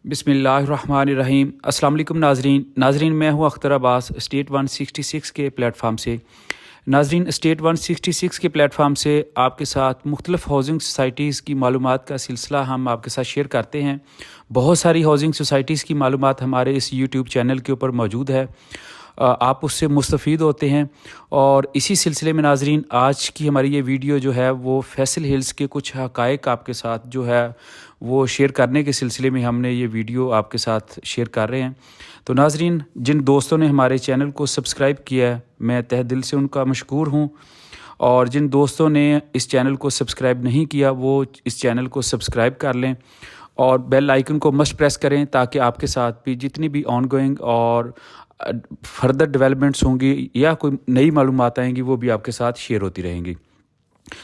बिस्मिल्लाहिर्रहमानिर्रहीम। अस्सलाम वालेकुम नाजरीन मैं हूं अख्तर अब्बास स्टेट 166 के प्लेटफार्म से। नाजरीन स्टेट 166 के प्लेटफार्म से आपके साथ मुख्तलिफ़ हाउसिंग सोसाइटीज़ की मालूमात का सिलसिला हम आपके साथ शेयर करते हैं। बहुत सारी हाउसिंग सोसाइटीज़ की मालूमात हमारे इस यूट्यूब चैनल के ऊपर मौजूद है। आप उससे मुस्तफ़ीद होते हैं। और इसी सिलसिले में नाजरीन आज की हमारी ये वीडियो जो है वो फैसल हिल्स के कुछ हक़ाइक़ आपके साथ जो है वो शेयर करने के सिलसिले में हमने ये वीडियो आपके साथ शेयर कर रहे हैं। तो नाजरीन जिन दोस्तों ने हमारे चैनल को सब्सक्राइब किया है मैं तहे दिल से उनका मशकूर हूँ, और जिन दोस्तों ने इस चैनल को सब्सक्राइब नहीं किया वो इस चैनल को सब्सक्राइब कर लें और बेल आइकन को मस्ट प्रेस करें ताकि आपके साथ भी जितनी भी ऑन गोइंग और फर्दर डेवलपमेंट्स होंगी या कोई नई मालूमात आएंगी वो भी आपके साथ शेयर होती रहेंगी।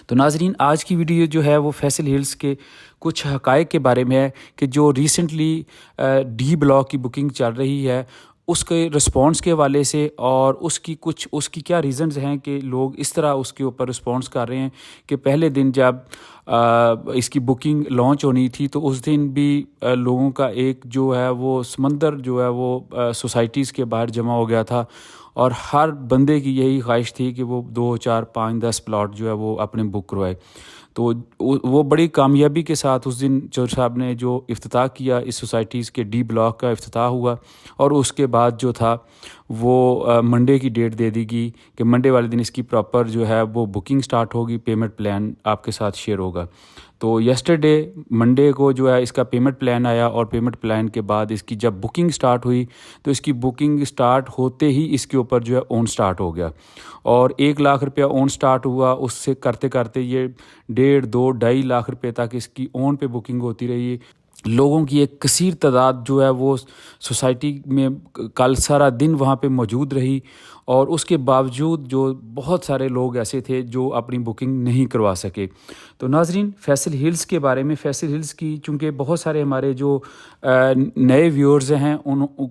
तो नाजरीन आज की वीडियो जो है वो फैसल हिल्स के कुछ हक़ाइक़ के बारे में है कि जो रिसेंटली डी ब्लॉक की बुकिंग चल रही है उसके रिस्पॉन्स के हवाले से, और उसकी क्या रीज़न्स हैं कि लोग इस तरह उसके ऊपर रिस्पॉन्स कर रहे हैं कि पहले दिन जब इसकी बुकिंग लॉन्च होनी थी तो उस दिन भी लोगों का एक जो है वो समंदर जो है वो सोसाइटीज़ के बाहर जमा हो गया था, और हर बंदे की यही ख्वाहिश थी कि वो 2, 4, 5, 10 प्लॉट जो है वो अपने बुक करवाए। तो वो बड़ी कामयाबी के साथ उस दिन चौर साहब ने जो इफ्तिताह किया, इस सोसाइटीज़ के डी ब्लॉक का इफ्तिताह हुआ, और उसके बाद जो था वो मंडे की डेट दे दी गई कि मंडे वाले दिन इसकी प्रॉपर जो है वो बुकिंग स्टार्ट होगी, पेमेंट प्लान आपके साथ शेयर होगा। तो येस्टरडे मंडे को जो है इसका पेमेंट प्लान आया, और पेमेंट प्लान के बाद इसकी जब बुकिंग स्टार्ट हुई तो इसकी बुकिंग स्टार्ट होते ही इसके ऊपर जो है ओन स्टार्ट हो गया, और 1 लाख रुपया ओन स्टार्ट हुआ। उससे करते करते ये 1.5, 2, 2.5 लाख रुपये तक इसकी ओन पे बुकिंग होती रही। लोगों की एक कसीर तादाद जो है वो सोसाइटी में कल सारा दिन वहाँ पे मौजूद रही, और उसके बावजूद जो बहुत सारे लोग ऐसे थे जो अपनी बुकिंग नहीं करवा सके। तो नाजरीन फैसल हिल्स के बारे में, फैसल हिल्स की चूँकि बहुत सारे हमारे जो नए व्यूअर्स हैं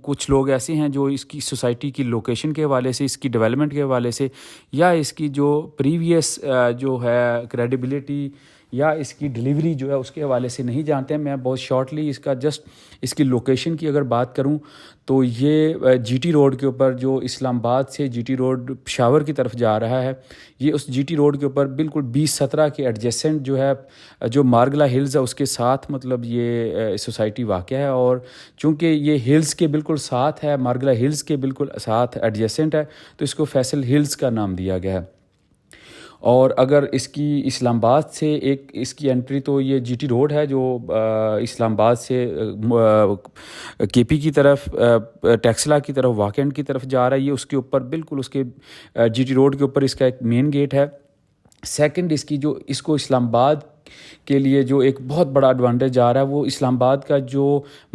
कुछ लोग ऐसे हैं जो इसकी सोसाइटी की लोकेशन के हवाले से, इसकी डेवलपमेंट के हवाले से, या इसकी जो प्रीवियस जो है क्रेडिबिलिटी या इसकी डिलीवरी जो है उसके हवाले से नहीं जानते हैं। मैं बहुत शॉर्टली इसका जस्ट इसकी लोकेशन की अगर बात करूं तो ये जीटी रोड के ऊपर, जो इस्लामाबाद से जीटी रोड पेशावर की तरफ जा रहा है, ये उस जीटी रोड के ऊपर बिल्कुल 2017 के एडजेसेंट जो है जो मार्गला हिल्स है उसके साथ मतलब ये सोसाइटी वाक़ है। और चूँकि ये हिल्स के बिल्कुल साथ है, मार्गला हिल्स के बिल्कुल साथ एडजेसेंट है, तो इसको फैसल हिल्स का नाम दिया गया है। और अगर इसकी इस्लामाबाद से एक इसकी एंट्री, तो ये जीटी रोड है जो इस्लामाबाद से केपी की तरफ, टेक्सला की तरफ, वाकेंड की तरफ जा रहा है। ये उसके ऊपर बिल्कुल उसके जीटी रोड के ऊपर इसका एक मेन गेट है। सेकंड इसकी जो इसको इस्लामाबाद के लिए जो एक बहुत बड़ा एडवांटेज आ रहा है वो इस्लामाबाद का जो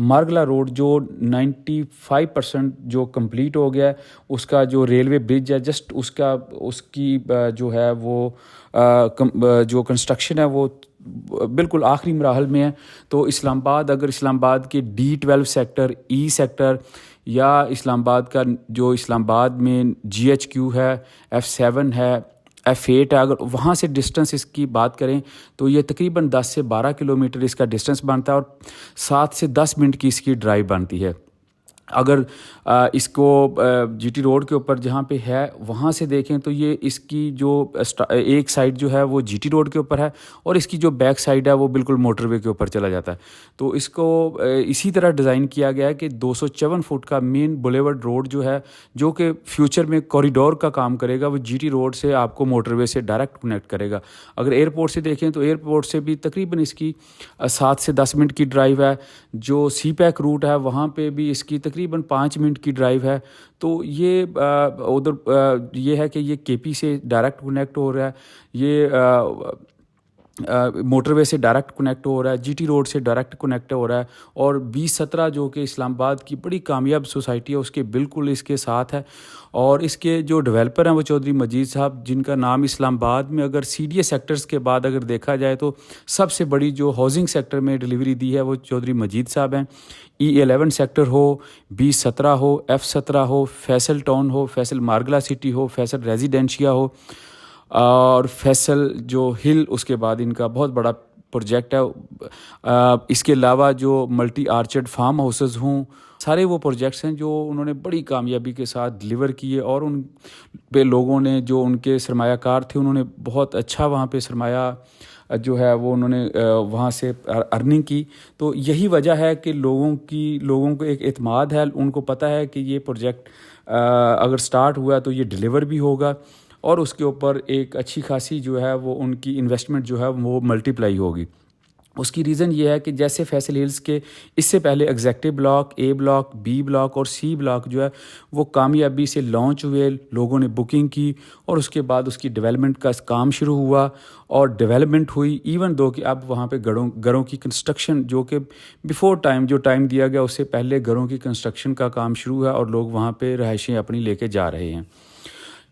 मार्गला रोड जो 95% जो कंप्लीट हो गया है, उसका जो रेलवे ब्रिज है जस्ट उसकी जो है वो जो कंस्ट्रक्शन है वो बिल्कुल आखिरी मराहल में है। तो अगर इस्लामाबाद के D12 सेक्टर, E सेक्टर, या इस्लामाबाद का जो इस्लामाबाद में GHQ है, F7 है, F8 है, अगर वहाँ से डिस्टेंस इसकी बात करें तो ये तकरीबन 10 से 12 किलोमीटर इसका डिस्टेंस बनता है, और 7 से 10 मिनट की इसकी ड्राइव बनती है। अगर इसको जीटी रोड के ऊपर जहाँ पे है वहाँ से देखें तो ये इसकी जो एक साइड जो है वो जीटी रोड के ऊपर है, और इसकी जो बैक साइड है वो बिल्कुल मोटरवे के ऊपर चला जाता है। तो इसको इसी तरह डिज़ाइन किया गया है कि 254 फुट का मेन बुलेवर्ड रोड जो है, जो कि फ्यूचर में कॉरिडोर का काम करेगा, वो जीटी रोड से आपको मोटरवे से डायरेक्ट कनेक्ट करेगा। अगर एयरपोर्ट से देखें तो एयरपोर्ट से भी तकरीबन इसकी 7 से 10 मिनट की ड्राइव है। जो CPAC रूट है वहाँ पे भी इसकी तकरीबन 5 मिनट की ड्राइव है। तो ये उधर ये है कि ये केपी से डायरेक्ट कनेक्ट हो रहा है, ये मोटरवे से डायरेक्ट कनेक्ट हो रहा है, जीटी रोड से डायरेक्ट कनेक्ट हो रहा है, और 2017 जो कि इस्लामाबाद की बड़ी कामयाब सोसाइटी है उसके बिल्कुल इसके साथ है। और इसके जो डेवलपर हैं वो चौधरी मजीद साहब, जिनका नाम इस्लामाबाद में अगर CDA सेक्टर्स के बाद अगर देखा जाए तो सबसे बड़ी जो हाउसिंग सेक्टर में डिलीवरी दी है वो चौधरी मजीद साहब हैं। E11 सेक्टर हो, B17 हो, F17 हो, फैसल टाउन हो, फैसल मार्गला सिटी हो, फैसल रेजिडेंशिया हो, और फैसल जो हिल, उसके बाद इनका बहुत बड़ा پروجیکٹ ہے، اس کے علاوہ جو ملٹی آرچڈ فارم ہاؤسز ہوں، سارے وہ پروجیکٹس ہیں جو انہوں نے بڑی کامیابی کے ساتھ ڈلیور کیے، اور ان پہ لوگوں نے، جو ان کے سرمایہ کار تھے، انہوں نے بہت اچھا وہاں پہ سرمایہ جو ہے وہ انہوں نے وہاں سے ارننگ کی۔ تو یہی وجہ ہے کہ لوگوں کو ایک اعتماد ہے، ان کو پتہ ہے کہ یہ پروجیکٹ اگر سٹارٹ ہوا تو یہ ڈلیور بھی ہوگا، اور اس کے اوپر ایک اچھی خاصی جو ہے وہ ان کی انویسٹمنٹ جو ہے وہ ملٹیپلائی ہوگی۔ اس کی ریزن یہ ہے کہ جیسے فیصل ہلز کے اس سے پہلے executive block, A block, B block اور سی بلاک جو ہے وہ کامیابی سے لانچ ہوئے، لوگوں نے بکنگ کی، اور اس کے بعد اس کی ڈیولپمنٹ کا کام شروع ہوا اور ڈیولپمنٹ ہوئی، ایون دو کہ اب وہاں پہ گھروں کی کنسٹرکشن، جو کہ بیفور ٹائم جو ٹائم دیا گیا اس سے پہلے گھروں کی کنسٹرکشن کا کام شروع ہے، اور لوگ وہاں پہ رہائشیں اپنی لے کے جا رہے ہیں۔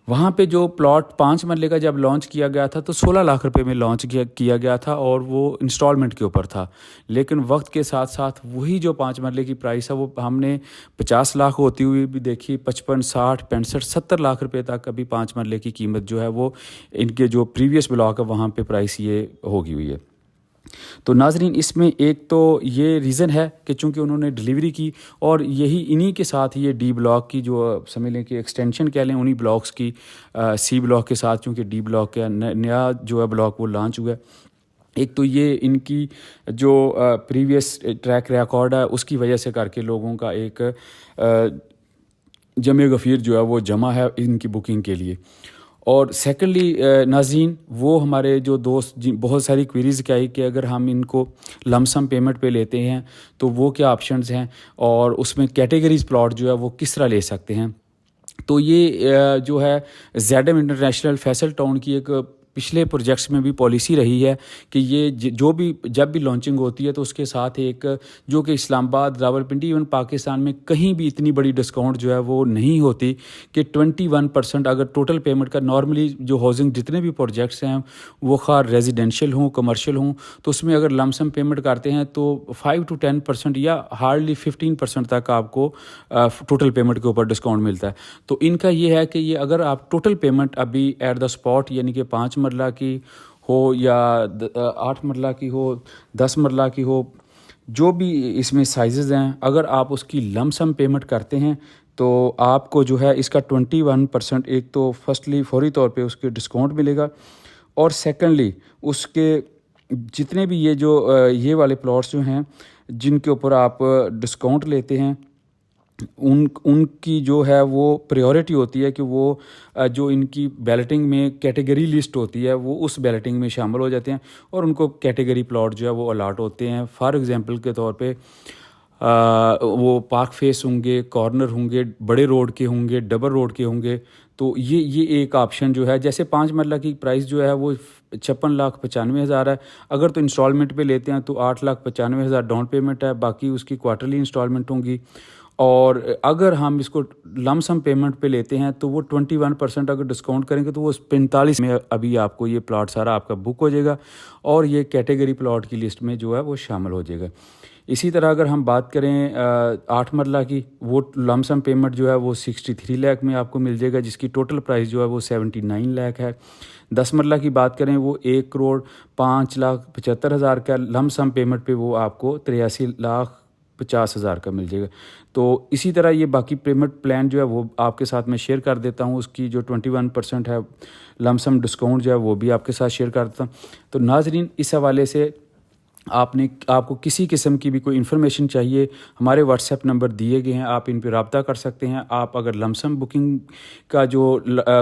وہاں پہ جو پلاٹ 5 مرلے کا جب لانچ کیا گیا تھا تو 16 لاکھ روپے میں لانچ کیا گیا تھا، اور وہ انسٹالمنٹ کے اوپر تھا، لیکن وقت کے ساتھ ساتھ وہی جو 5 مرلے کی پرائس ہے وہ ہم نے 50 لاکھ ہوتی ہوئی بھی دیکھی، 55، 60، 65، 70 لاکھ روپے تک ابھی 5 مرلے کی قیمت جو ہے وہ ان کے جو پریویس بلاک ہے وہاں پہ پرائس یہ ہوگی ہوئی ہے۔ تو ناظرین، اس میں ایک تو یہ ریزن ہے کہ چونکہ انہوں نے ڈلیوری کی، اور انہی کے ساتھ یہ ڈی بلاک کی جو سمجھ لیں کہ ایکسٹینشن کہہ لیں انہی بلاکس کی، سی بلاک کے ساتھ، چونکہ ڈی بلاک کا نیا جو ہے بلاک وہ لانچ ہوا ہے۔ ایک تو یہ ان کی جو پریویس ٹریک ریکارڈ ہے اس کی وجہ سے کر کے لوگوں کا ایک جمع غفیر جو ہے وہ جمع ہے ان کی بکنگ کے لیے۔ اور سیکنڈلی ناظرین، وہ ہمارے جو دوست بہت ساری کوئریز کیا آئی کہ اگر ہم ان کو لم سم پیمنٹ پہ لیتے ہیں تو وہ کیا آپشنز ہیں، اور اس میں کیٹیگریز پلاٹ جو ہے وہ کس طرح لے سکتے ہیں۔ تو یہ جو ہے Z M international Faisal town کی ایک پچھلے پروجیکٹس میں بھی پالیسی رہی ہے کہ یہ جب بھی لانچنگ ہوتی ہے تو اس کے ساتھ ایک، جو کہ اسلام آباد، راولپنڈی، ایون پاکستان میں کہیں بھی اتنی بڑی ڈسکاؤنٹ جو ہے وہ نہیں ہوتی کہ 21% اگر ٹوٹل پیمنٹ کا، نارملی جو ہاؤسنگ جتنے بھی پروجیکٹس ہیں وہ خواہ ریزیڈینشیل ہوں، کمرشل ہوں، تو اس میں اگر لم سم پیمنٹ کرتے ہیں تو 5 to 10% یا ہارڈلی 15% تک آپ کو ٹوٹل پیمنٹ کے اوپر ڈسکاؤنٹ ملتا ہے۔ تو ان کا یہ ہے کہ یہ اگر آپ ٹوٹل پیمنٹ ابھی ایٹ دا اسپاٹ، یعنی کہ 5 مرلہ کی ہو یا 8 مرلہ کی ہو، 10 مرلہ کی ہو، جو بھی اس میں سائزز ہیں، اگر آپ اس کی لم سم پیمنٹ کرتے ہیں تو آپ کو جو ہے اس کا 21% ایک تو فرسٹلی فوری طور پہ اس کے ڈسکاؤنٹ ملے گا، اور سیکنڈلی اس کے جتنے بھی یہ والے پلاٹس جو ہیں جن کے اوپر آپ ڈسکاؤنٹ لیتے ہیں، ان کی جو ہے وہ پریورٹی ہوتی ہے کہ وہ جو ان کی بیلٹنگ میں کیٹیگری لسٹ ہوتی ہے وہ اس بیلٹنگ میں شامل ہو جاتے ہیں، اور ان کو کیٹیگری پلاٹ جو ہے وہ الاٹ ہوتے ہیں۔ فار ایگزامپل کے طور پہ وہ پارک فیس ہوں گے، کارنر ہوں گے، بڑے روڈ کے ہوں گے، ڈبل روڈ کے ہوں گے۔ تو یہ ایک آپشن جو ہے، جیسے 5 مرلہ کی پرائس جو ہے وہ 56,95,000 ہے، اگر تو انسٹالمنٹ پہ لیتے ہیں تو 8,95,000 ڈاؤن پیمنٹ ہے، باقی اس کی کوارٹرلی انسٹالمنٹ ہوں گی۔ اور اگر ہم اس کو لم سم پیمنٹ پہ لیتے ہیں تو وہ 21% اگر ڈسکاؤنٹ کریں گے تو وہ 45 میں ابھی آپ کو یہ پلاٹ سارا آپ کا بک ہو جائے گا، اور یہ کیٹیگری پلاٹ کی لسٹ میں جو ہے وہ شامل ہو جائے گا۔ اسی طرح اگر ہم بات کریں 8 مرلہ کی، وہ لم سم پیمنٹ جو ہے وہ 63 لاکھ میں آپ کو مل جائے گا، جس کی ٹوٹل پرائس جو ہے وہ 79 لاکھ ہے۔ 10 مرلہ کی بات کریں، وہ 1,05,75,000 کا لم سم پیمنٹ پہ وہ آپ کو 83,50,000 کا مل جائے گا۔ تو اسی طرح یہ باقی پیمنٹ پلان جو ہے وہ آپ کے ساتھ میں شیئر کر دیتا ہوں، اس کی جو 21% ہے لم سم ڈسکاؤنٹ جو ہے وہ بھی آپ کے ساتھ شیئر کر دیتا ہوں۔ تو ناظرین، اس حوالے سے آپ کو کسی قسم کی بھی کوئی انفارمیشن چاہیے، ہمارے واٹس ایپ نمبر دیے گئے ہیں، آپ ان پہ رابطہ کر سکتے ہیں۔ آپ اگر لم سم بکنگ کا جو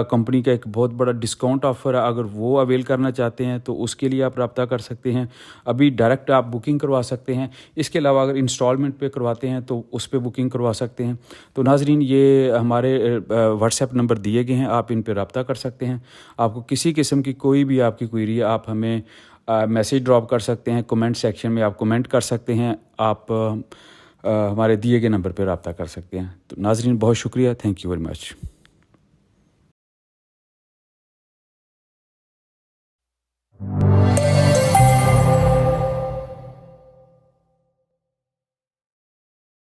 کمپنی کا ایک بہت بڑا ڈسکاؤنٹ آفر ہے، اگر وہ اویل کرنا چاہتے ہیں تو اس کے لیے آپ رابطہ کر سکتے ہیں، ابھی ڈائریکٹ آپ بکنگ کروا سکتے ہیں۔ اس کے علاوہ اگر انسٹالمنٹ پہ کرواتے ہیں تو اس پہ بکنگ کروا سکتے ہیں۔ تو ناظرین، یہ ہمارے واٹس ایپ نمبر دیے گئے ہیں، آپ ان پہ رابطہ کر سکتے ہیں۔ آپ کو کسی قسم کی کوئی بھی آپ کی کوئری ہے، آپ ہمیں میسیج ڈراپ کر سکتے ہیں، کمنٹ سیکشن میں آپ کمنٹ کر سکتے ہیں، آپ ہمارے دیے گئے نمبر پہ رابطہ کر سکتے ہیں۔ تو ناظرین، بہت شکریہ، تھینک یو ویری مچ۔